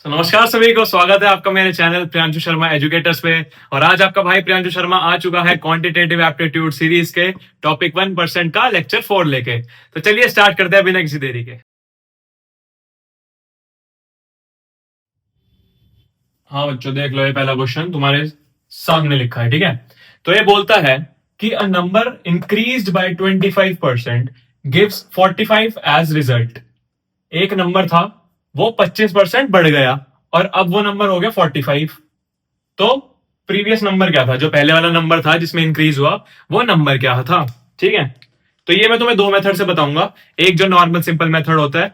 नमस्कार सभी को, स्वागत है आपका मेरे चैनल प्रियांशु शर्मा एजुकेटर्स पे। और आज आपका भाई प्रियांशु शर्मा आ चुका है क्वांटिटेटिव एप्टीट्यूड सीरीज के टॉपिक 1% का लेक्चर 4 लेके। तो चलिए स्टार्ट करते हैं बिना किसी देरी के। हाँ बच्चों, देख लो, ये पहला क्वेश्चन तुम्हारे सामने लिखा है, ठीक है। तो ये बोलता है कि a number increased by 25% gives 45 as result. एक नंबर था, वो 25% बढ़ गया और अब वो नंबर हो गया 45। तो प्रीवियस नंबर क्या था, जो पहले वाला नंबर था जिसमें इंक्रीज हुआ, वो नंबर क्या था, ठीक है। तो ये मैं तुम्हें दो मेथड से बताऊंगा। एक जो नॉर्मल सिंपल मेथड होता है,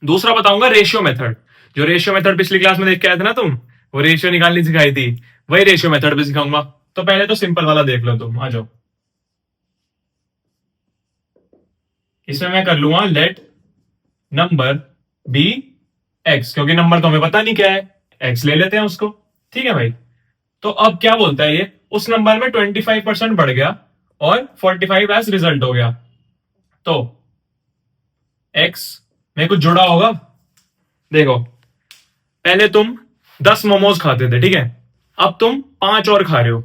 दूसरा बताऊंगा रेशियो मेथड। जो रेशियो मेथड पिछली क्लास में देख के आए थे ना तुम, वो रेशियो निकालनी सिखाई थी, वही रेशियो मेथड भी सिखाऊंगा। तो पहले तो सिंपल वाला देख लो, तुम आ जाओ। इसमें मैं कर लूंगा लेट नंबर बी एक्स, क्योंकि नंबर तो हमें पता नहीं क्या है, एक्स ले लेते हैं उसको, ठीक है भाई। तो अब क्या बोलता है ये, उस नंबर में 25% बढ़ गया और 45 एज रिजल्ट हो गया। तो एक्स में कुछ जुड़ा होगा। देखो, पहले तुम 10 मोमोज खाते थे, ठीक है। अब तुम 5 और खा रहे हो,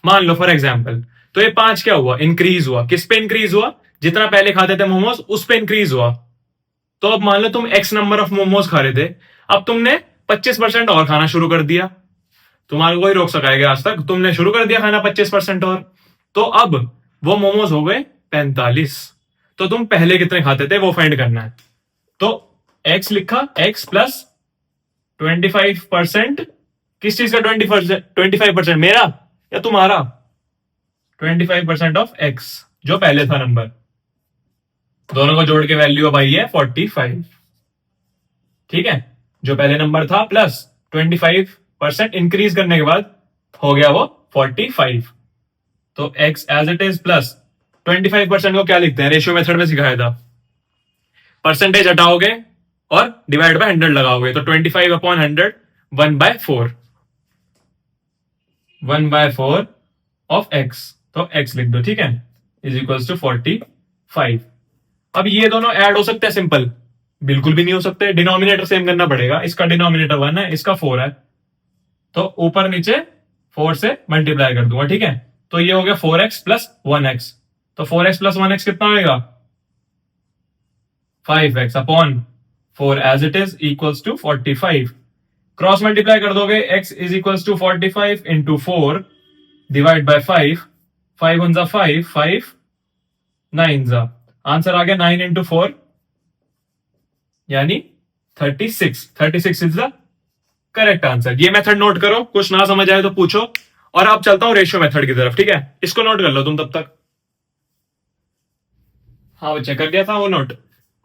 मान लो फॉर एग्जाम्पल। तो ये 5 क्या हुआ, इंक्रीज हुआ। किस पे इंक्रीज हुआ? जितना पहले खाते थे मोमोज उस पे इंक्रीज हुआ। तो अब मान लो तुम एक्स नंबर ऑफ मोमोज खा रहे थे, अब तुमने 25% और खाना शुरू कर दिया। तुम्हारे कोई रोक सकाएगा आज तक? तुमने शुरू कर दिया खाना 25% और। तो अब वो मोमोज हो गए 45। तो तुम पहले कितने खाते थे वो फाइंड करना है। तो एक्स लिखा, एक्स प्लस 25%। किस चीज का 25%? मेरा या तुम्हारा? 25% ऑफ एक्स, जो पहले था नंबर। दोनों को जोड़ के वैल्यू अब आई है 45, ठीक है। जो पहले नंबर था प्लस 25% इंक्रीज करने के बाद हो गया वो 45। तो x as it is plus 25% को क्या लिखते हैं, रेशियो मेथड में सिखाया था। परसेंटेज हटाओगे और डिवाइड बाय 100 लगाओगे, तो 25/100 1/4, 1/4 ऑफ x। तो x लिख दो, ठीक है, इज इक्वल्स टू 45। अब ये दोनों ऐड हो सकते हैं? सिंपल, बिल्कुल भी नहीं हो सकते। डिनोमिनेटर सेम करना पड़ेगा। इसका डिनोमिनेटर 1 है, इसका 4 है, तो ऊपर नीचे 4 से मल्टीप्लाई कर दूंगा, ठीक है। तो ये हो गया 4x प्लस 1x। तो 4x प्लस 1x कितना होगा? 5x upon 4 as it is equals to 45। Cross multiply कर दोगे, x is equals to 45 into 4 divide by 5। 5 one जा 5, 5 9 जा, आंसर आ गया 9 इंटू 4 यानी 36। 36 इज द करेक्ट आंसर। ये मेथड नोट करो, कुछ ना समझ आए तो पूछो। और अब चलता हूं रेशियो मेथड की तरफ, ठीक है। इसको नोट कर लो तुम तब तक। हाँ बच्चे, कर दिया था वो नोट।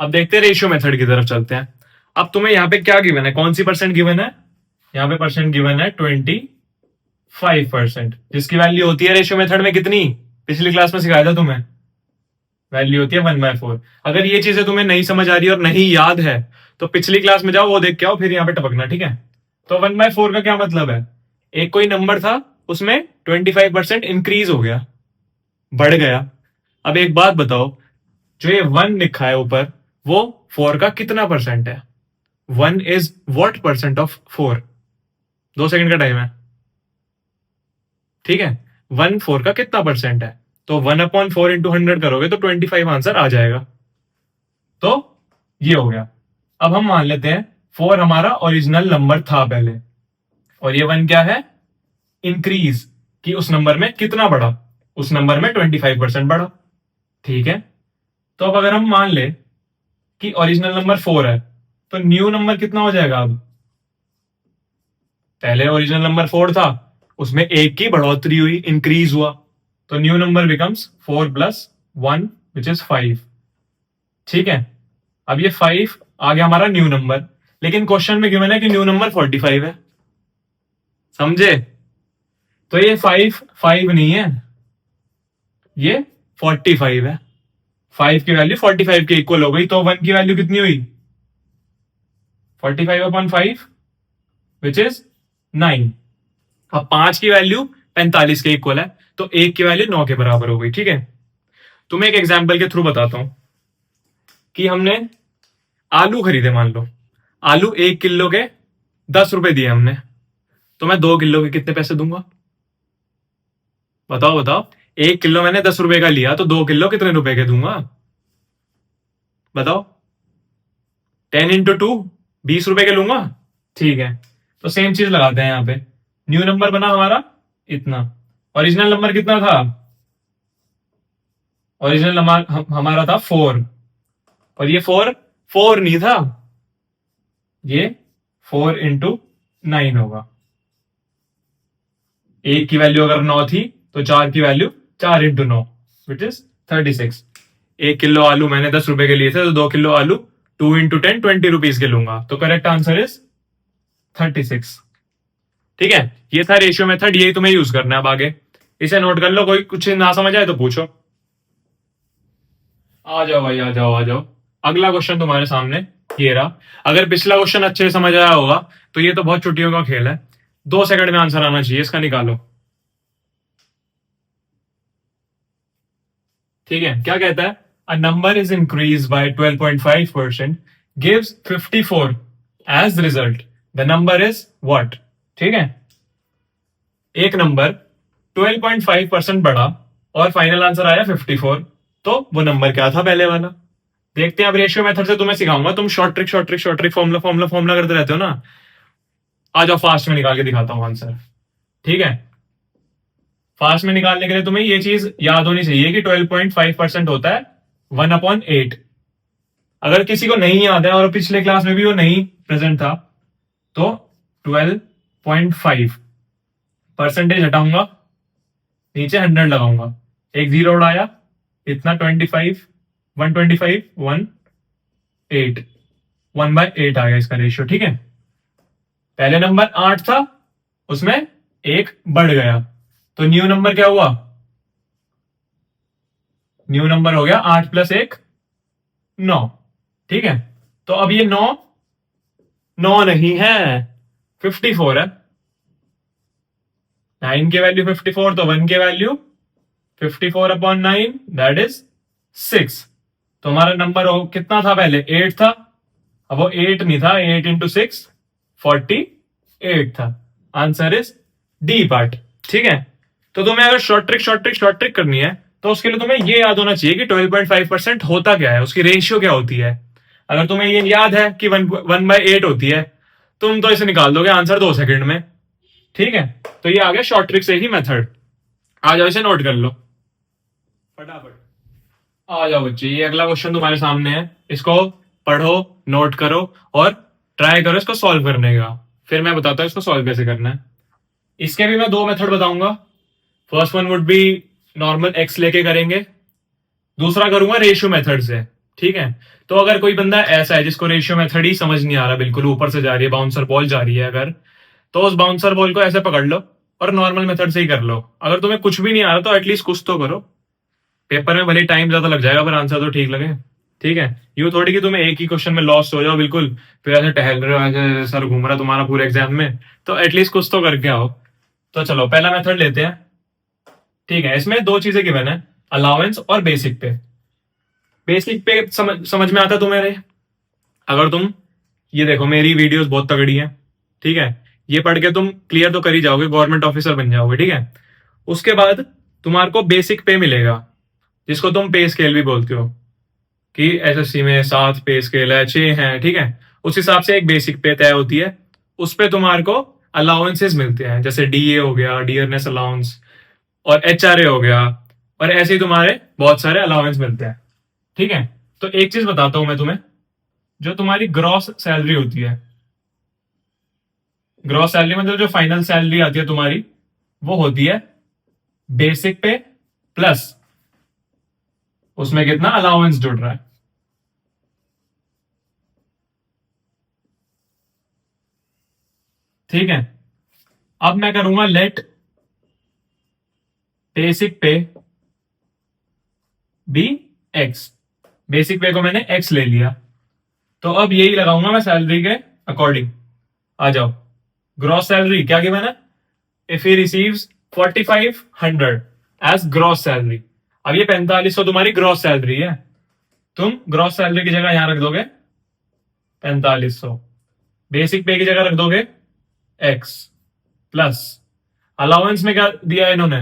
अब देखते हैं रेशियो मेथड की तरफ चलते हैं। अब तुम्हें यहाँ पे क्या गिवन है, कौन सी परसेंट गिवन है? यहाँ पे परसेंट गिवन है 25%, जिसकी वैल्यू होती है रेशियो मेथड में कितनी? पिछली क्लास में सिखाया था तुम्हें, वैल्यू होती है 1/4। अगर ये चीजें तुम्हें नहीं समझ आ रही और नहीं याद है तो पिछली क्लास में जाओ, वो देख के आओ, फिर यहाँ पे टपकना, ठीक है। तो 1/4 का क्या मतलब है? एक कोई नंबर था, उसमें 25% इंक्रीज हो गया, बढ़ गया। अब एक बात बताओ, जो ये 1 लिखा है ऊपर, वो 4 का कितना परसेंट है? 1 is what percent of 4? 2 second का टाइम है, ठीक है। 1 4 का कितना परसेंट है? तो 1/4 इंटू 100 करोगे तो 25 आंसर आ जाएगा। तो ये हो गया। अब हम मान लेते हैं 4 हमारा ओरिजिनल नंबर था पहले, और ये 1 क्या है? इंक्रीज, कि उस नंबर में कितना बढ़ा? उस नंबर में 25% बढ़ा, ठीक है। तो अब अगर हम मान ले कि ओरिजिनल नंबर 4 है, तो न्यू नंबर कितना हो जाएगा? अब पहले ओरिजिनल नंबर 4 था, उसमें एक की बढ़ोतरी हुई, इंक्रीज हुआ, तो new number becomes 4 plus 1 which is 5, ठीक है। अब ये 5 आ गया हमारा न्यू नंबर, लेकिन क्वेश्चन में गिवन है कि न्यू नंबर 45 है, समझे? तो ये 5 नहीं है, ये 45 है। 5 की वैल्यू 45 के इक्वल हो गई, तो 1 की वैल्यू कितनी हुई? 45/5 विच इज 9। अब 5 की वैल्यू 45 के इक्वल है, तो 1 की वैल्यू 9 के बराबर हो गई, ठीक है। तुम्हें एक एग्जाम्पल के थ्रू बताता हूं कि हमने आलू खरीदे, मान लो आलू 1 किलो के 10 रुपए दिए हमने, तो मैं 2 किलो के कितने पैसे दूंगा? बताओ बताओ। 1 किलो मैंने 10 रुपए का लिया, तो 2 किलो कितने रुपए के दूंगा? बताओ। 10 × 2, 20 रुपए के लूंगा। ठीक है, तो सेम चीज लगाते हैं यहाँ पे। न्यू नंबर बना हमारा इतना, ओरिजिनल नंबर कितना था? ओरिजिनल नंबर हमारा था 4, और ये 4 4 नहीं था, ये 4 × 9 होगा। एक की वैल्यू अगर 9 थी तो 4 की वैल्यू 4 × 9 विच इज 36। 1 किलो आलू मैंने 10 रुपए के लिए थे, तो 2 किलो आलू 2 × 10 20 रुपीज के लूंगा, तो करेक्ट आंसर इज 36। ठीक है, ये था रेशियो मेथड, यही तुम्हें यूज करना है अब आगे। इसे नोट कर लो, कोई कुछ ना समझ आए तो पूछो। आ जाओ भाई, आ जाओ आ जाओ। अगला क्वेश्चन तुम्हारे सामने ये रहा। अगर पिछला क्वेश्चन अच्छे से समझ आया होगा तो ये तो बहुत चुटियों का खेल है। 2 सेकंड में आंसर आना चाहिए, इसका निकालो। ठीक है, क्या कहता है? A number is increase by 12.5% gives 54 as result, the number is what? ठीक है, एक नंबर 12.5% बढ़ा और फाइनल आंसर आया 54, तो वो नंबर क्या था पहले वाला? देखते हैं। अब रेशियो मेथड से तुम्हें सिखाऊंगा, तुम short trick formula formula formula करते रहते हो ना। आ जाओ, फास्ट में निकाल के दिखाता हूं आंसर। ठीक है, फास्ट में निकालने के लिए तुम्हें ये चीज याद होनी चाहिए कि 12.5% होता है 1/8। अगर किसी को नहीं याद है और पिछले क्लास में भी वो नहीं प्रेजेंट था, तो 12.5 परसेंटेज हटाऊंगा, नीचे 100 लगाऊंगा, एक जीरो उड़ाया, इतना 25 125 1/8 1/8 आ गया इसका रेशियो। ठीक है, पहले नंबर 8 था, उसमें एक बढ़ गया, तो न्यू नंबर क्या हुआ? न्यू नंबर हो गया 8 + 1 9। ठीक है, तो अब ये 9 9 नहीं है, 54 है। 9 की वैल्यू 54, तो 1 की वैल्यू 54/9 दैट इज 6। तो हमारा नंबर कितना था? पहले 8 था, अब वो 8 नहीं था, 8 × 6 48 था। Answer is D part. ठीक है, तो तुम्हें अगर शॉर्ट ट्रिक करनी है तो उसके लिए तुम्हें ये याद होना चाहिए कि 12.5% होता क्या है, उसकी रेशियो क्या होती है। अगर तुम्हें ये याद है कि 1/8 होती है, तुम तो इसे निकाल दोगे आंसर 2 सेकंड में। ठीक है, तो ये आ गया शॉर्ट ट्रिक से ही मेथड। आ जाओ, इसे नोट कर लो फटाफट। आ जाओ बच्चे, ये अगला क्वेश्चन तुम्हारे सामने है, इसको पढ़ो, नोट करो और ट्राई करो इसको सॉल्व करने का। फिर मैं बताता हूं इसको सॉल्व कैसे करना है। इसके भी मैं 2 मेथड बताऊंगा। First one would be normal x लेके करेंगे, दूसरा करूंगा रेशियो मेथड से। ठीक है, तो अगर कोई बंदा ऐसा है जिसको रेशियो मेथड ही समझ नहीं आ रहा, बिल्कुल ऊपर से जा रही है, बाउंसर बॉल जा रही है अगर, तो उस बाउंसर बॉल को ऐसे पकड़ लो और नॉर्मल मेथड से ही कर लो। अगर तुम्हें कुछ भी नहीं आ रहा तो एटलीस्ट कुछ तो करो। पेपर में भले टाइम ज्यादा लग जाएगा पर आंसर तो ठीक लगे। ठीक है, यूं थोड़ी कि तुम्हें एक ही क्वेश्चन में लॉस्ट हो जाओ बिल्कुल, फिर ऐसे टहल रहे हो, ऐसे सर घूम रहा है तुम्हारा पूरे एग्जाम में, तो एटलीस्ट कुछ तो करके आओ। तो चलो पहला मेथड लेते हैं। ठीक है, इसमें 2 चीजें गिवन है, अलाउंस और बेसिक पे। बेसिक पे समझ में आता है तुम्हारे? अगर तुम ये देखो, मेरी वीडियोस बहुत तगड़ी है। ठीक है, ये पढ़ के तुम क्लियर तो कर ही जाओगे, गवर्नमेंट ऑफिसर बन जाओगे। ठीक है, उसके बाद तुम्हारे को बेसिक पे मिलेगा, जिसको तुम पे स्केल भी बोलते हो, कि एसएससी में 7 पे स्केल है, 6 है। ठीक है, उस हिसाब से एक बेसिक पे तय होती है, उस पे तुम्हारे को अलाउंसेस मिलते हैं, जैसे डीए हो गया, डियरनेस अलाउंस, और एचआरए हो गया, और ऐसे ही तुम्हारे बहुत सारे अलाउंस मिलते हैं। ठीक है, तो एक चीज बताता हूं मैं तुम्हें, जो तुम्हारी ग्रॉस सैलरी होती है, ग्रॉस सैलरी मतलब जो फाइनल सैलरी आती है तुम्हारी, वो होती है बेसिक पे प्लस उसमें कितना अलाउंस जुड़ रहा है। ठीक है, अब मैं करूंगा लेट बेसिक पे बी एक्स। बेसिक पे को मैंने एक्स ले लिया, तो अब यही लगाऊंगा मैं सैलरी के अकॉर्डिंग। आ जाओ, ग्रॉस सैलरी क्या गिवन है? If he receives 4500 as gross salary. अब ये 4500 तुम्हारी ग्रॉस सैलरी है, तुम ग्रॉस सैलरी की जगह यहां रख दोगे 4500, बेसिक पे की जगह रख दोगे एक्स प्लस अलाउंस में क्या दिया है इन्होंने,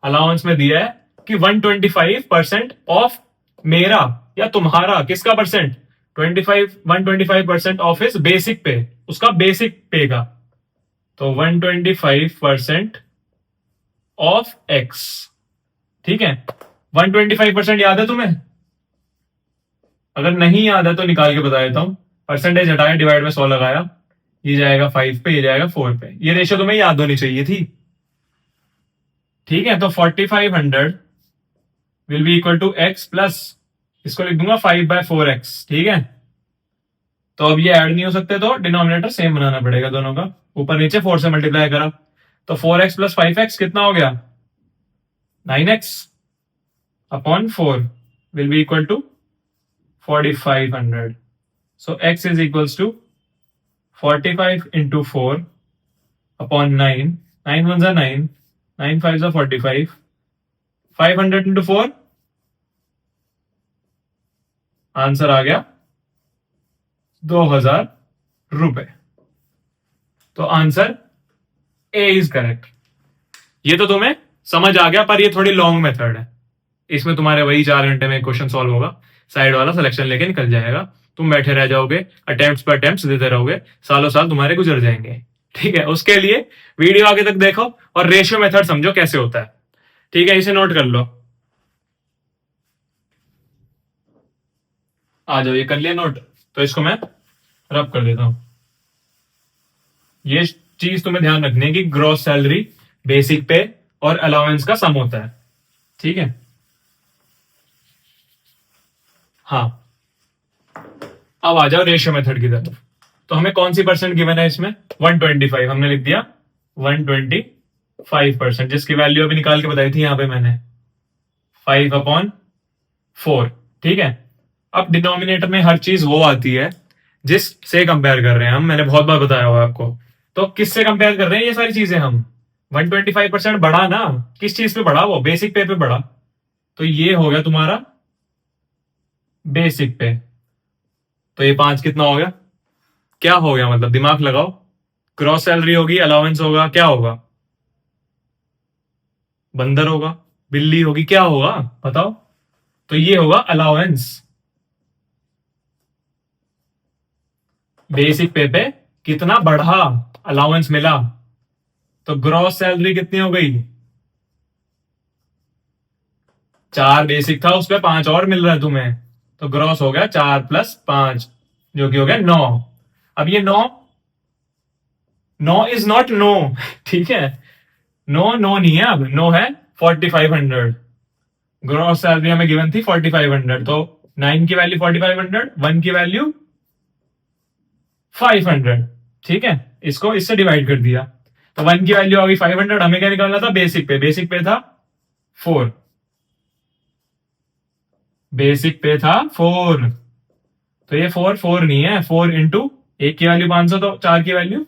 अलाउंस में दिया है कि 125% ऑफ मेरा या तुम्हारा, किसका परसेंट, 125% ऑफ इज बेसिक पे, उसका बेसिक पे का। तो 125% ऑफ एक्स, ठीक है। 125% याद है तुम्हें? अगर नहीं याद है तो निकाल के बता देता हूं। परसेंटेज हटाया, डिवाइड में 100 लगाया, ये जाएगा 5 पे, ये जाएगा 4 पे। ये रेशियो तुम्हें याद होनी चाहिए थी, ठीक है। तो 4500 will be equal to X plus, इसको लिख दूंगा 5/4x, ठीक है। तो अब ये ऐड नहीं हो सकते, तो डिनोमिनेटर सेम बनाना पड़ेगा दोनों का, ऊपर नीचे 4 से मल्टीप्लाई करा, तो 4x प्लस 5x कितना हो गया, 9x upon 4 will be equal to 4500। So x is equals to 45 into 4 upon 9, 9 1 9, 9 5 45, 500 into 4, answer आ गया 2000 रुपए। तो आंसर ए इज करेक्ट। ये तो तुम्हें समझ आ गया, पर ये थोड़ी लॉन्ग मेथड है, इसमें तुम्हारे वही 4 घंटे में क्वेश्चन सॉल्व होगा, साइड वाला सिलेक्शन लेके निकल जाएगा, तुम बैठे रह जाओगे, अटेम्प्ट्स पर अटेम्प्ट्स देते रहोगे, सालों साल तुम्हारे गुजर जाएंगे, ठीक है। उसके लिए वीडियो आगे तक देखो और रेशियो मेथड समझो कैसे होता है, ठीक है। इसे नोट कर लो, आ जाओ, ये कर लिया नोट, तो इसको मैं रब कर देता हूं। ये चीज तुम्हें ध्यान रखनी है कि ग्रॉस सैलरी, बेसिक पे और अलाउंस का सम होता है, ठीक है। हाँ, अब आ जाओ रेशियो मेथड की तरफ। तो हमें कौन सी परसेंट गिवन है इसमें, 125, हमने लिख दिया 125%, जिसकी वैल्यू अभी निकाल के बताई थी यहां पे मैंने, 5/4, ठीक है। अब डिनोमिनेटर में हर चीज वो आती है जिससे कंपेयर कर रहे हैं हम, मैंने बहुत बार बताया हुआ आपको। तो किससे कंपेयर कर रहे हैं ये सारी चीजें हम, 125% बढ़ा ना, किस चीज पे बढ़ा, वो बेसिक पे बढ़ा, तो ये हो गया तुम्हारा बेसिक पे। तो ये 5 कितना हो गया, क्या हो गया, मतलब दिमाग लगाओ, क्रॉस सैलरी होगी, अलाउंस होगा, क्या होगा, बंदर होगा, बिल्ली होगी, क्या होगा बताओ, तो ये होगा अलाउंस। बेसिक पे कितना बढ़ा, अलाउंस मिला, तो ग्रॉस सैलरी कितनी हो गई, 4 बेसिक था, उस पर 5 और मिल रहा है तुम्हें, तो ग्रॉस हो गया 4 + 5, जो कि हो गया 9। अब ये 9 इज नॉट नो, ठीक है, नो नहीं है, अब नो है 4500। ग्रॉस सैलरी हमें गिवन थी 4500, तो 9 की वैल्यू 4500, 1 की वैल्यू 500, ठीक है। इसको इससे डिवाइड कर दिया, तो 1 की वैल्यू आ गई 500, हमें क्या निकालना था, बेसिक पे था 4, बेसिक पे था 4, तो ये 4 नहीं है, 4 इंटू 1 की वैल्यू 500, तो 4 की वैल्यू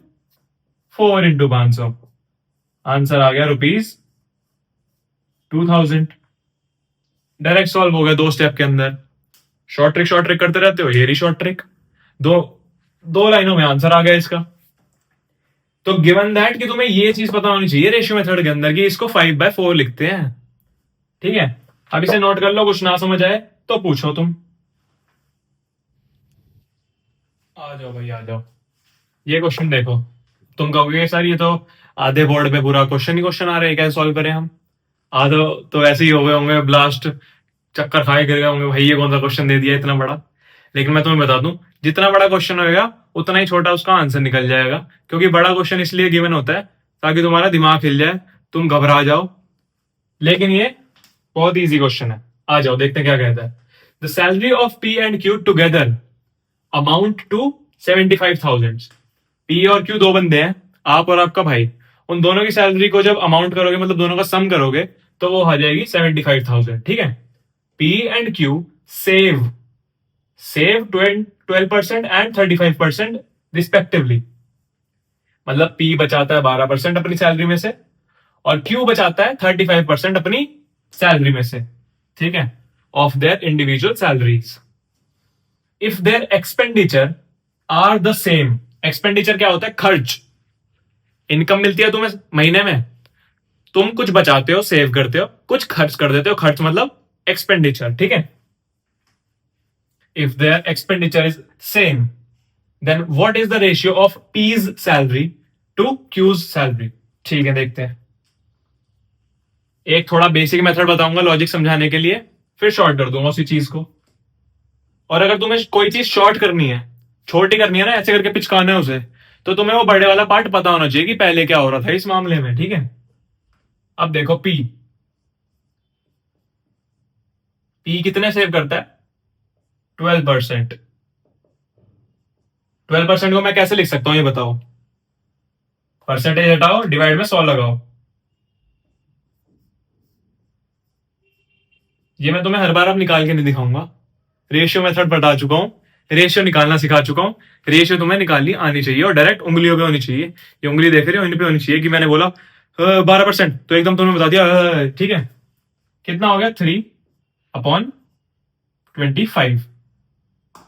4 इंटू 500, आंसर आ गया ₹2000। डायरेक्ट सॉल्व हो गया 2 स्टेप के अंदर। शॉर्ट ट्रिक करते रहते हो, ये रही शॉर्ट ट्रिक, दो दो लाइनों में आंसर आ गया इसका। तो गिवन दैट कि तुम्हें ये चीज पता होनी चाहिए रेशियो मेथड के अंदर कि इसको 5/4 लिखते हैं, ठीक है। अब इसे नोट कर लो, कुछ ना समझ आए तो पूछो तुम। आ जाओ भाई, आ जाओ, ये क्वेश्चन देखो, तुम कहोगे सर ये तो आधे बोर्ड पे पूरा क्वेश्चन ही क्वेश्चन आ रहे हैं, कैसे सॉल्व करें हम, आधे तो ऐसे ही हो गए होंगे ब्लास्ट, चक्कर खाए गिर गए होंगे, भाई ये कौन सा क्वेश्चन दे दिया इतना बड़ा। लेकिन मैं तुम्हें बता दूं, जितना बड़ा क्वेश्चन होगा उतना ही छोटा उसका आंसर निकल जाएगा, क्योंकि बड़ा क्वेश्चन इसलिए गिवन होता है ताकि तुम्हारा दिमाग हिल जाए, तुम घबरा जाओ, लेकिन ये बहुत इजी क्वेश्चन है। आ जाओ देखते हैं क्या कहता है। The salary of P and Q together amount to 75,000। P और क्यू दो बंदे हैं, आप और आपका भाई, उन दोनों की सैलरी को जब अमाउंट करोगे, मतलब दोनों का सम करोगे, तो वो आ जाएगी 75,000, ठीक है। P and Q save 12% and 35% respectively, मतलब पी बचाता है 12% अपनी सैलरी में से, और क्यू बचाता है 35% अपनी सैलरी में से, ठीक है, of their individual salaries. If their expenditure are the same, expenditure क्या होता है, खर्च, इनकम मिलती है तुम्हें महीने में, तुम कुछ बचाते हो, सेव करते हो, कुछ खर्च कर देते हो, खर्च मतलब एक्सपेंडिचर, ठीक है। If their expenditure is same, then what is the ratio of P's salary to Q's salary? ठीक है, देखते हैं। एक थोड़ा बेसिक मेथड बताऊंगा लॉजिक समझाने के लिए, फिर शॉर्ट कर दूंगा उसी चीज को। और अगर तुम्हें कोई चीज शॉर्ट करनी है, छोटी करनी है ना, ऐसे करके पिचकाना है उसे, तो तुम्हें वो बड़े वाला पार्ट पता होना चाहिए कि पहले क्या हो रहा था इस मामले में, ठीक है। अब देखो पी, पी कितने सेव करता है? 12%। 12% को मैं कैसे लिख सकता हूं ये बताओ? परसेंटेज हटाओ, डिवाइड में 100 लगाओ। ये मैं तुम्हें हर बार अब निकाल के नहीं दिखाऊंगा, रेशियो मेथड बता चुका हूं, रेशियो निकालना सिखा चुका हूं। रेशियो तुम्हें निकालनी आनी चाहिए और डायरेक्ट उंगलियों पे होनी चाहिए। ये उंगली देख रहे हो, इन पे होनी चाहिए कि मैंने बोला 12% तो एकदम तुमने बता दिया, ठीक है। कितना हो गया? 3/25।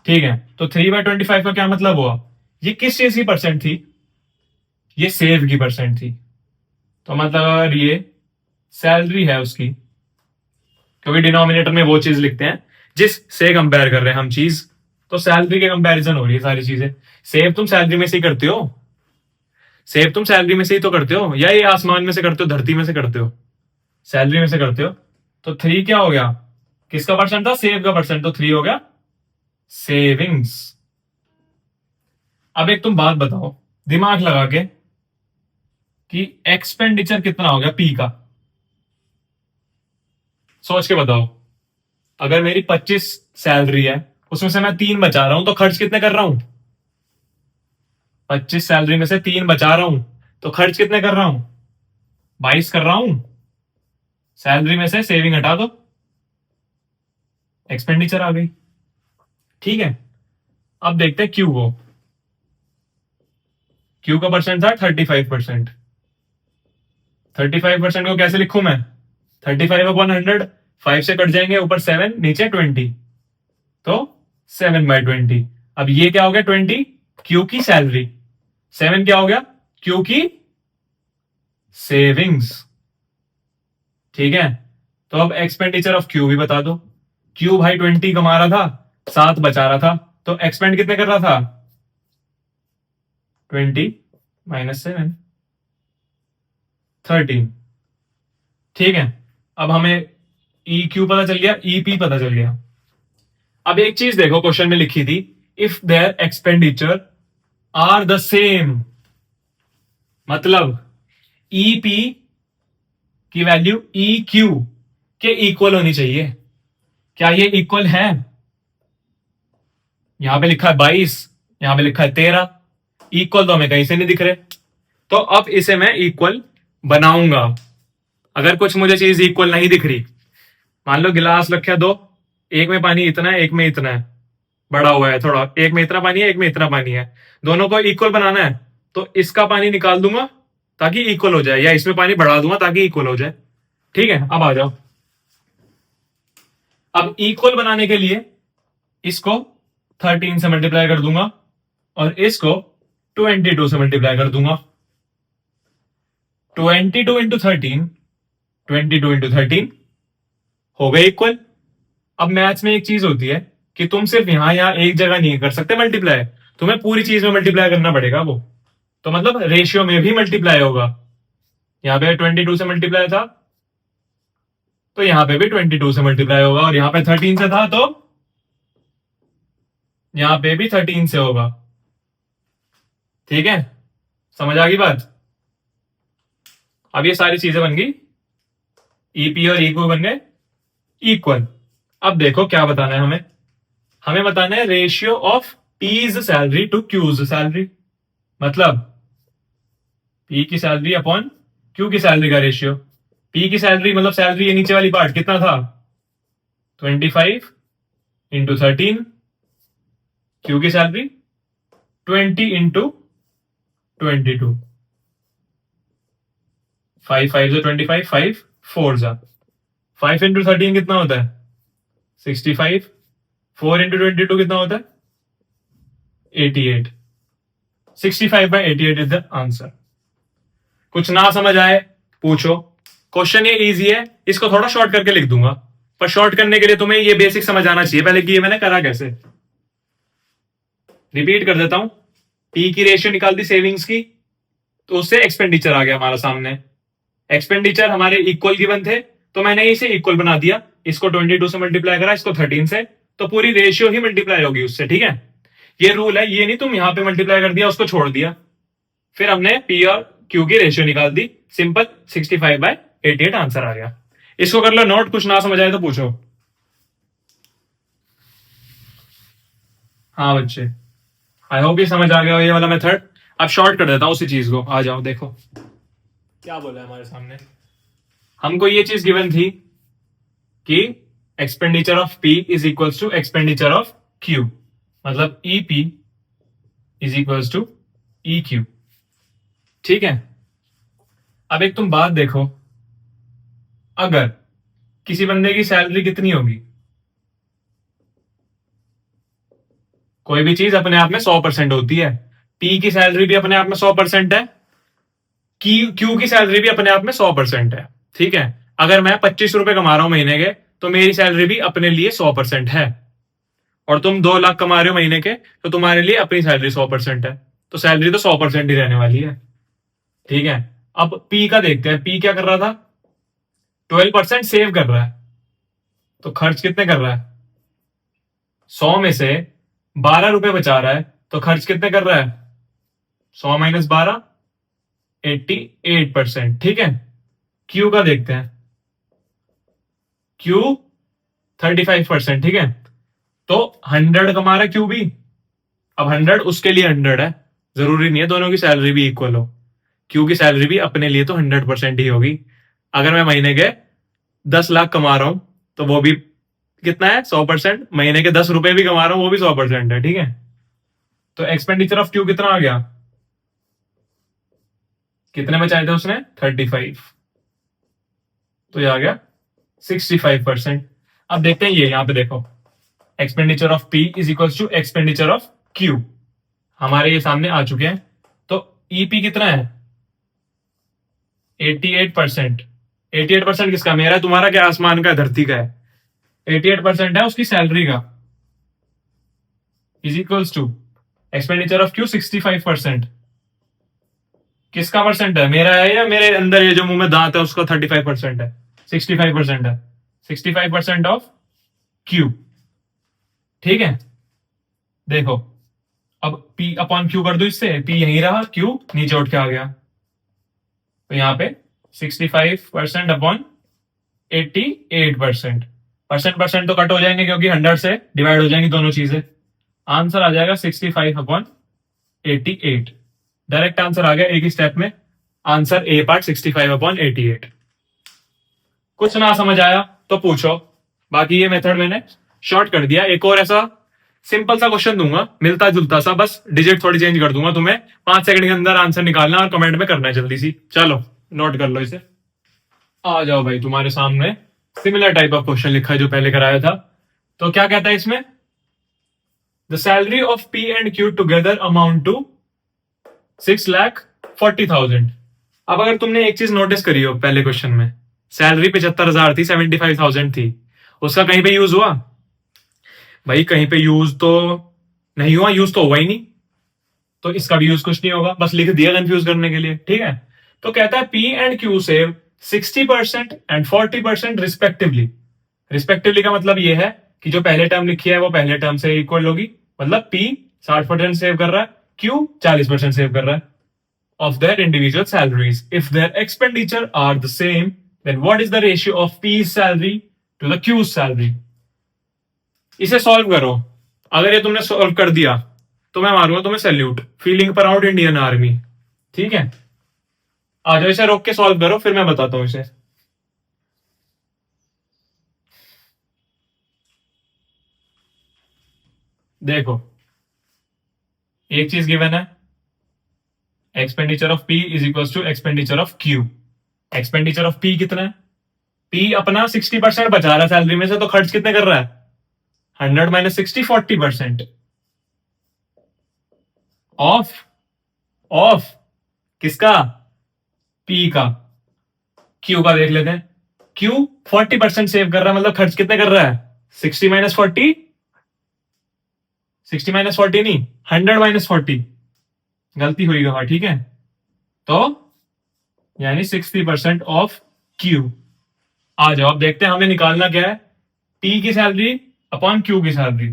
ठीक है, तो 3/25 का क्या मतलब हुआ? ये किस चीज की परसेंट थी? ये सेव की परसेंट थी। तो मतलब अगर ये सैलरी है उसकी, क्योंकि डिनोमिनेटर में वो चीज लिखते हैं जिस से कंपेयर कर रहे हैं हम चीज, तो सैलरी के कंपैरिजन हो रही है सारी चीजें। सेव तुम सैलरी में से ही करते हो, सेव तुम सैलरी में से ही तो करते हो, या ये आसमान में से करते हो, धरती में से करते हो? सैलरी में से करते हो। तो 3 क्या हो गया? किसका परसेंट था? सेव का परसेंट, तो 3 हो गया सेविंग्स। अब एक तुम बात बताओ दिमाग लगा के कि एक्सपेंडिचर कितना हो गया पी का? सोच के बताओ। अगर मेरी 25 सैलरी है, उसमें से मैं 3 बचा रहा हूं, तो खर्च कितने कर रहा हूं? 25 सैलरी में से 3 बचा रहा हूं, तो खर्च कितने कर रहा हूं? 22 कर रहा हूं। सैलरी में से सेविंग हटा दो, एक्सपेंडिचर आ गई, ठीक है। अब देखते हैं क्यू को। क्यू का परसेंट था 35%। 35% को कैसे लिखूं मैं? 35/100, 5 से कट जाएंगे, ऊपर 7, नीचे 20, तो 7/20। अब ये क्या हो गया? 20 क्यू की सैलरी, 7 क्या हो गया? क्यू की सेविंग्स, ठीक है। तो अब एक्सपेंडिचर ऑफ क्यू भी बता दो। क्यू भाई 20 कमा रहा था, 7 बचा रहा था, तो एक्सपेंड कितने कर रहा था? 20 - 7, 13, ठीक है। अब हमें ई क्यू पता चल गया, ई पी पता चल गया। अब एक चीज देखो क्वेश्चन में लिखी थी, if their expenditure are the same, मतलब ईपी की वैल्यू ई क्यू के इक्वल होनी चाहिए। क्या ये इक्वल है? यहां पे लिखा है 22, यहां पे लिखा है 13, इक्वल तो हमें कहीं से नहीं दिख रहे। तो अब इसे मैं इक्वल बनाऊंगा। अगर कुछ मुझे चीज इक्वल नहीं दिख रही, मान लो गिलास रखे दो, एक में पानी इतना है, एक में इतना है, बड़ा हुआ है थोड़ा, एक में इतना पानी है, एक में इतना पानी है, दोनों को इक्वल बनाना है, तो इसका पानी निकाल दूंगा ताकि इक्वल हो जाए, या इसमें पानी बढ़ा दूंगा ताकि इक्वल हो जाए, ठीक है। अब आ जाओ, अब इक्वल बनाने के लिए इसको 13 से मल्टीप्लाई कर दूंगा और इसको 22 से मल्टीप्लाई कर दूंगा। 22 × 13, 22 × 13 हो गए इक्वल। अब मैथ्स में एक चीज होती है कि तुम सिर्फ यहां एक जगह नहीं कर सकते मल्टीप्लाई, तुम्हें पूरी चीज में मल्टीप्लाई करना पड़ेगा वो, तो मतलब रेशियो में भी मल्टीप्लाई होगा। यहां पे 22 से मल्टीप्लाई था, तो यहां पे भी 22 से मल्टीप्लाई होगा, और यहां पे 13 से था, तो यहां पे भी 13 से होगा, ठीक है। समझ आ गई बात? अब ये सारी चीजें बन गई, ईपी और इक्वल बन गए इक्वल। अब देखो क्या बताना है हमें, हमें बताना है ratio of P's salary to Q's salary, मतलब पी की सैलरी अपॉन क्यू की सैलरी का रेशियो। पी की सैलरी मतलब सैलरी ये नीचे वाली पार्ट कितना था? 25 × 13। क्यू की सैलरी 20 × 22। 5 5 से 25, 5 4 जा, 5 × 13 कितना होता है? 65। 4 × 22 कितना होता है? 88। 65/88 इज द आंसर। कुछ ना समझ आए पूछो। क्वेश्चन ये इजी है, इसको थोड़ा शॉर्ट करके लिख दूंगा, पर शॉर्ट करने के लिए तुम्हें ये बेसिक समझ आना चाहिए पहले कि ये मैंने करा कैसे। रिपीट कर देता हूं, पी की रेशियो निकाल दी सेविंग्स की, तो उससे एक्सपेंडिचर आ गया हमारा सामने। एक्सपेंडिचर हमारे इक्वल गिवन थे, तो मैंने इसे इक्वल बना दिया, इसको 22 से मल्टीप्लाई करा, इसको 13 से, तो पूरी रेशियो ही मल्टीप्लाई होगी उससे। ठीक है, ये रूल है, ये नहीं तुम यहां पे मल्टीप्लाई कर दिया उसको छोड़ दिया। फिर हमने पी और क्यू की रेशियो निकाल दी, सिंपल 65/88 आंसर आ गया। इसको कर लो नोट, कुछ ना समझ आए तो पूछो। हाँ बच्चे, आई होप ये समझ आ गया ये वाला मेथड। अब शॉर्ट कर देता हूं उसी चीज को, आ जाओ देखो क्या बोला है हमारे सामने। हमको ये चीज गिवन थी कि expenditure of P is equals to expenditure of Q, मतलब E P is equals to E Q. ठीक है, अब एक तुम बात देखो, अगर किसी बंदे की सैलरी कितनी होगी, कोई भी चीज अपने आप में 100% होती है, पी की सैलरी भी अपने आप में 100% है, क्यू की सैलरी भी अपने आप में 100% है। ठीक है, अगर मैं 25 रुपए कमा रहा हूं महीने के, तो मेरी सैलरी भी अपने लिए 100% है, और तुम 2 लाख कमा रहे हो महीने के, तो तुम्हारे लिए अपनी सैलरी 100% है, तो सैलरी तो 100% ही रहने वाली है। ठीक है, अब पी का देखते हैं, पी क्या कर रहा था, 12% सेव कर रहा है, तो खर्च कितने कर रहा है, 100 में से 12 रुपए बचा रहा है, तो खर्च कितने कर रहा है, 100 - 12, 88%। ठीक है, क्यू का देखते हैं, क्यू 35%। ठीक है, तो 100 कमा रहा है क्यू भी, अब 100 उसके लिए 100 है, जरूरी नहीं है दोनों की सैलरी भी इक्वल हो, क्यू की सैलरी भी अपने लिए तो 100% ही होगी। अगर मैं महीने के 10 लाख कमा रहा हूं, तो वो भी कितना है, 100%। महीने के 10 रुपए भी कमा रहा हूं, वो भी 100% है। ठीक है, तो एक्सपेंडिचर ऑफ क्यू कितना आ गया, कितने बचाए थे उसने, 35, तो ये आ गया 65%। अब देखते हैं ये, यहां पे देखो, expenditure of P is equal to expenditure of Q, हमारे ये सामने आ चुके हैं। तो ईपी कितना है, 88%। 88% किसका, मेरा है, तुम्हारा क्या, आसमान का धरती का है, 88% है उसकी सैलरी का, is equals to expenditure of Q 65%। किसका परसेंट है, मेरा है या मेरे अंदर ये जो मुंह में दांत है उसका 35% है, 65% है, 65% ऑफ क्यू। ठीक है, देखो, अब P अपॉन क्यू कर दो, इससे P यहीं रहा, Q नीचे उठ के आ गया, तो यहां पे 65% अपॉन 88%, परसेंट तो कट हो जाएंगे क्योंकि 100 से डिवाइड हो जाएंगी दोनों चीजें, आंसर आ जाएगा 65/88। डायरेक्ट आंसर आ गया एक ही स्टेप में, आंसर ए पार्ट 65/88। कुछ ना समझ आया तो पूछो, बाकी ये मेथड मैंने शॉर्ट कर दिया। एक और ऐसा सिंपल सा क्वेश्चन दूंगा, मिलता जुलता सा, बस डिजिट थोड़ी चेंज कर दूंगा, तुम्हें 5 सेकंड के अंदर आंसर निकालना और कमेंट में करना है जल्दी सी। चलो नोट कर लो इसे, आ जाओ भाई, तुम्हारे सामने सिमिलर टाइप ऑफ क्वेश्चन लिखा है जो पहले कराया था। तो क्या कहता है इसमें, the salary of P and Q together amount to 6,40,000। अब अगर तुमने एक चीज नोटिस करी हो, पहले क्वेश्चन में सैलरी 75,000 थी, 75,000 थी, उसका कहीं पे यूज हुआ, भाई कहीं पे यूज तो नहीं हुआ, यूज तो हुआ ही नहीं, तो इसका भी यूज कुछ नहीं होगा, बस लिख दिया कंफ्यूज करने के लिए। ठीक है, तो कहता है P and Q save 60% and 40% respectively. Respectively का मतलब ये है कि जो पहले टर्म लिखी है वो पहले टर्म से इक्वल होगी, मतलब पी 60% सेव कर रहा है, क्यू 40% सेव कर रहा है of their individual salaries. If their expenditure are the same, then what is the ratio of P's salary to the Q's salary? इसे सॉल्व करो, अगर ये तुमने सॉल्व कर दिया तो मैं मारूंगा तुम्हें salute, feeling proud Indian army. ठीक है, आ जाओ, इसे रोक के सॉल्व करो, फिर मैं बताता हूं इसे। देखो, एक चीज गिवन है, expenditure of P is equal to expenditure of Q. Expenditure of P कितना है, पी अपना 60% बचा रहा है सैलरी में से, तो खर्च कितने कर रहा है, 100 - 60, 40%। ऑफ ऑफ किसका, पी का, क्यू का देख लेते हैं। क्यू 40% सेव कर रहा है, मतलब खर्च कितने कर रहा है? 60 माइनस 40, 60 माइनस 40 नहीं, 100 माइनस 40, गलती हुई वहां, ठीक है। तो यानी 60% ऑफ क्यू। आ जाओ, अब देखते हैं हमें निकालना क्या है, पी की सैलरी अपॉन क्यू की salary.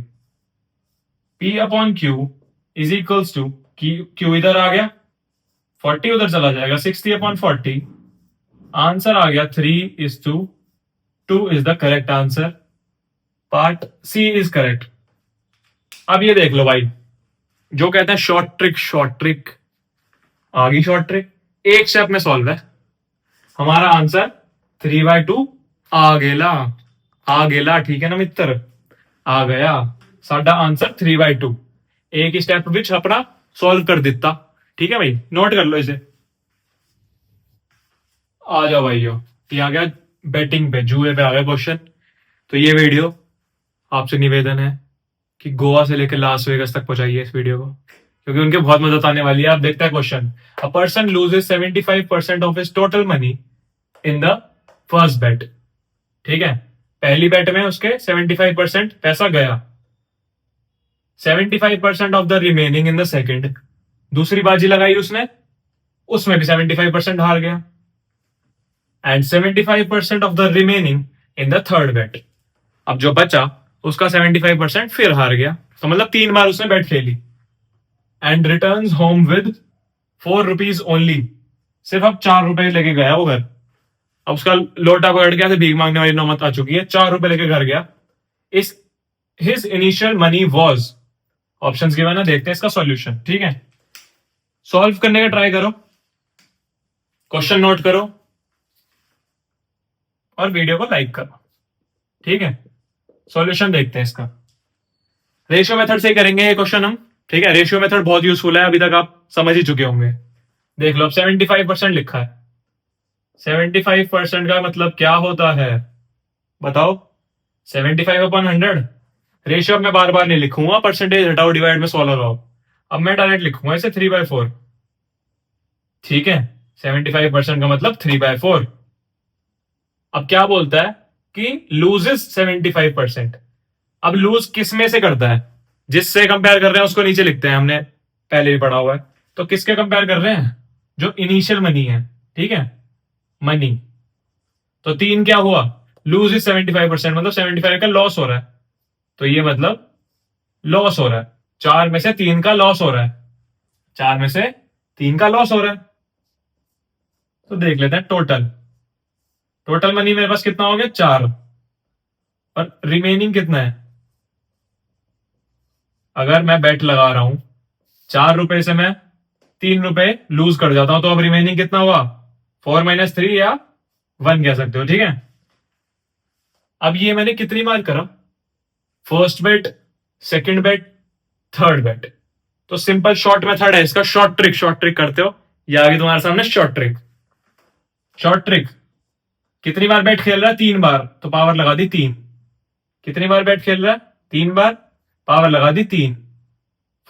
P upon Q is equals to, Q इधर आ गया, 40 उधर चला जाएगा, 60 अपॉन 40, आंसर आ गया 3:2 is the correct answer. Part C is correct. अब ये देख लो भाई, जो कहते हैं शॉर्ट ट्रिक, शॉर्ट ट्रिक आ गई, शॉर्ट ट्रिक एक स्टेप में सॉल्व है। हमारा आंसर 3/2 आ गेला, आ गेला, ठीक है ना मित्र, आ गया साडा आंसर 3/2, एक स्टेप विच अपना सॉल्व कर दिता। ठीक है भाई, नोट कर लो इसे। आ जाओ भाइयों, ये आ गया बैटिंग पे, जुए पे आ गया क्वेश्चन। तो ये वीडियो आपसे निवेदन है कि गोवा से लेकर लास वेगस तक पहुंचाइए इस वीडियो को, क्योंकि उनके बहुत मदद आने वाली है। आप देखते हैं question, a person loses 75% of his total money in the first bet. ठीक है, पहली बेट में उसके 75% पैसा गया, 75% of the remaining in the second. दूसरी बाजी लगाई उसने, उसमें भी 75% हार गया, and 75% of the remaining in the third bet. अब जो बचा उसका 75% फिर हार गया, तो मतलब 3 बार उसने बैट खेली। And returns home with 4 rupees only, सिर्फ अब 4 रुपए लेके गया वो घर। अब उसका लोटा पकड़ गया, तो भीख मांगने वाली नौबत आ चुकी है, 4 रुपए लेके घर गया। इस his initial money was, option given है, देखते हैं इसका सॉल्यूशन। ठीक है, सॉल्व करने का ट्राई करो, क्वेश्चन नोट करो और वीडियो को लाइक करो। ठीक है, सॉल्यूशन देखते हैं इसका। रेशियो मेथड से ही करेंगे ये क्वेश्चन हम। ठीक है, रेशियो मेथड बहुत यूजफुल है, अभी तक आप समझ ही चुके होंगे। देख लो, अब 75% लिखा है, 75% का मतलब क्या होता है बताओ? 75/100। रेशियो मैं बार बार नहीं लिखूंगा, परसेंटेज हटाओ डिवाइड में सॉल्व लगाओ, अब मैं डायरेक्ट लिखूंगा इसे 3/4। ठीक है, 75% का मतलब 3/4। अब क्या बोलता है कि लूजेस 75%। अब लूज किस में से करता है? जिससे कंपेयर कर रहे हैं उसको नीचे लिखते हैं, हमने पहले भी पढ़ा हुआ है। तो किसके कंपेयर कर रहे हैं? जो इनिशियल मनी है। ठीक है, मनी। तो 3 क्या हुआ? लूज इज 75%, मतलब 75 का लॉस हो रहा है, तो ये मतलब लॉस हो रहा है, 4 में से 3 का लॉस हो रहा है, 4 में से 3 का लॉस हो रहा है। तो देख लेते हैं टोटल, टोटल मनी मेरे पास कितना हो गया? 4, और रिमेनिंग कितना है? अगर मैं बेट लगा रहा हूं 4 रुपए से मैं 3 रुपए लूज कर जाता हूं, तो अब रिमेनिंग कितना हुआ? 4 - 3 या 1 कह सकते हो। ठीक है, अब ये मैंने कितनी बार करा? फर्स्ट बेट, सेकंड बेट, थर्ड बेट। तो सिंपल शॉर्ट मेथड है इसका, शॉर्ट ट्रिक, शॉर्ट ट्रिक करते हो, ये आगे तुम्हारे सामने शॉर्ट ट्रिक। शॉर्ट ट्रिक, कितनी बार बैट खेल रहा है? 3 बार, तो पावर लगा दी 3। कितनी बार बैट खेल रहा है? 3 बार, पावर लगा दी 3।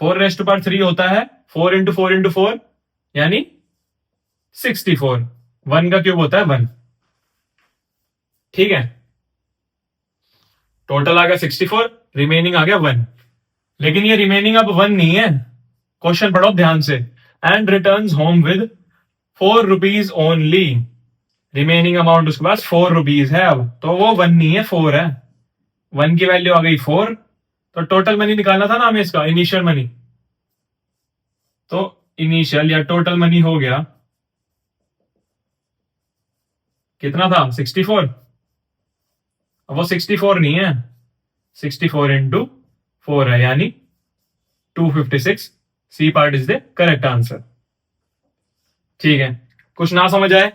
4⁻³ होता है 4 × 4 × 4, यानी 64। 1 का क्यूब होता है 1। ठीक है, टोटल आ गया 64, रिमेनिंग आ गया 1। लेकिन ये रिमेनिंग अब 1 नहीं है, क्वेश्चन पढ़ो ध्यान से। And returns home with 4 rupees only, remaining amount उसके पास 4 रुपीज है। अब तो वो 1 नहीं है, 4 है। 1 की वैल्यू आ गई 4, तो टोटल मनी निकालना था ना हमें इसका, इनिशियल मनी। तो इनिशियल या टोटल मनी हो गया, कितना था? 64। अब वो 64 नहीं है, 64 × 4 है, यानी 256। C part is the correct answer. ठीक है, कुछ ना समझ आए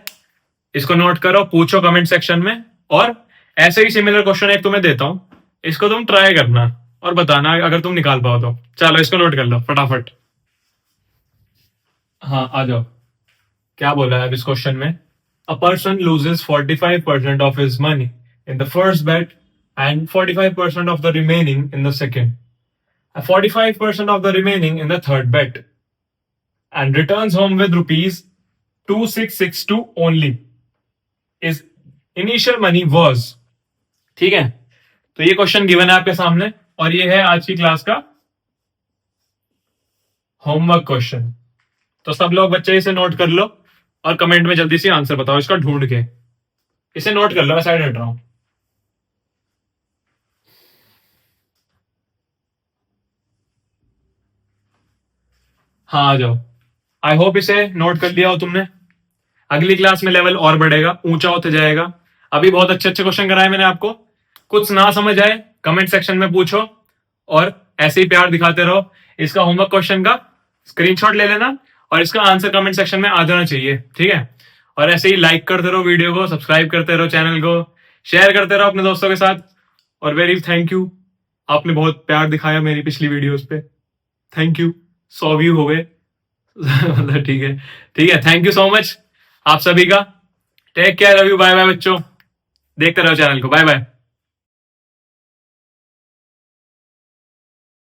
इसको नोट करो, पूछो कमेंट सेक्शन में, और ऐसे ही सिमिलर क्वेश्चन एक तुम्हें देता हूं, इसको तुम ट्राई करना और बताना अगर तुम निकाल पाओ तो। चलो इसको नोट कर लो फटाफट। हाँ, आ जाओ, क्या बोला है अब इस क्वेश्चन में? A person loses 45% of his money in the first bet and 45% of the remaining in the second, 45% of the remaining in the third bet, and returns home with rupees 2662 only is initial money was. ठीक है, तो ये question given है आपके सामने और ये है आज की क्लास का होमवर्क क्वेश्चन। तो सब लोग बच्चे इसे नोट कर लो और कमेंट में जल्दी से आंसर बताओ इसका ढूंढ के। इसे नोट कर लो, मैं साइड हट रहा हूं। हाँ आ जाओ। आई होप इसे नोट कर लिया हो तुमने। अगली क्लास में लेवल और बढ़ेगा, ऊंचा होते जाएगा। अभी बहुत अच्छे अच्छे क्वेश्चन कराए मैंने आपको। कुछ ना समझ आए कमेंट सेक्शन में पूछो और ऐसे ही प्यार दिखाते रहो। इसका होमवर्क क्वेश्चन का स्क्रीनशॉट ले लेना और इसका आंसर कमेंट सेक्शन में आ जाना चाहिए। ठीक है, और ऐसे ही लाइक करते रहो वीडियो को, सब्सक्राइब करते रहो चैनल को, शेयर करते रहो अपने दोस्तों के साथ। और वेरी थैंक यू, आपने बहुत प्यार दिखाया मेरी पिछली वीडियोस पे। थैंक यू, 100 व्यू हो गए। मतलब ठीक है, ठीक है, थैंक यू सो मच आप सभी का। Take care, love you, bye bye बच्चों। देखते रहो चैनल को, बाय बाय।